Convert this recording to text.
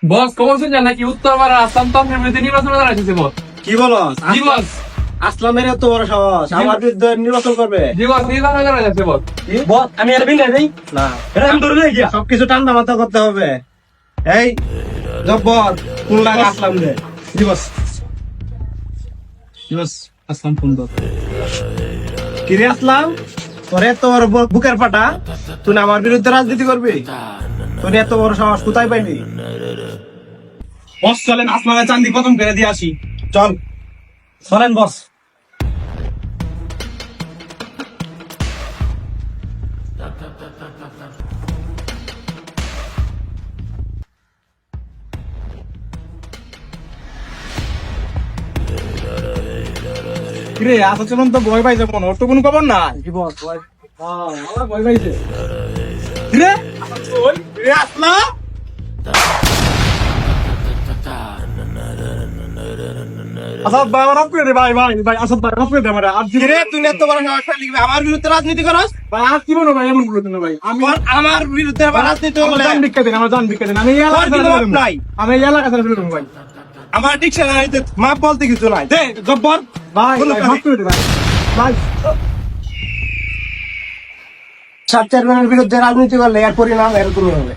বস খবর শুনছেন নাকি উত্তরপাড়া আসলাম তন্ত্রের বিরুদ্ধে নির্বাচনে দাঁড়াইছে বস। কি বলো? জি বস, আসলামের এত বড় সাহস আমার বিরুদ্ধে নির্বাচন করবে? জি বস, নির্বাচনে দাঁড়াইছে বস। বস আমি আর বিঙ্গা দেই না, আমি ধরে লই গিয়া সবকিছু ঠান্ডা মাথা করতে হবে। এই জব্বর, কোন লাগা আসলাম রে? জি বস আসলাম ফোন দাও। কিরে আসলাম, তোর এত বড় বুকের পাটা, তুই না আমার বিরুদ্ধে রাজনীতি করবি? তোর এত বড় সাহস কোথায় পাইলি? বস চলেন আসলামের চান্দি খতম করে দিয়ে আসি। চল চলেন বস। কিরে আসা চলুন তো ভয় পাইছে মনে, ওর তো কোনো খবর নাই। কি বল ভাই? আমার ভয় পাইছে। কিরে কিরে আসলাম, আসাদ ভাই আমার আপনি রে ভাই ভাই ভাই আসাদ ভাই আপনি দে আমার আর কিরে তুই এত বড় সাহস পাইলি কি আমার বিরুদ্ধে রাজনীতি করস? ভাই আর কি বলো ভাই এমন বলো না ভাই। আমি তোর আমার বিরুদ্ধে রাজনীতি আমার করলে জান ভিক্ষা দিন, আমার জান ভিক্ষা দিন। আমি এই তোর এলাকা কি ছেড়ে লাভ দেবো। নাই? আমি এই এলাকা ছেড়ে দেবো ভাই। আমার ডিকশনারিতে মাপ বলতে কিছু নাই। দে জব্বর, ভাই কোনো ভাই কাজ- মাফ করে দে ভাই। ভাই সাত চেয়ারম্যানের বিরুদ্ধে রাজনীতি করলে এর পরিণাম এরকমই হবে।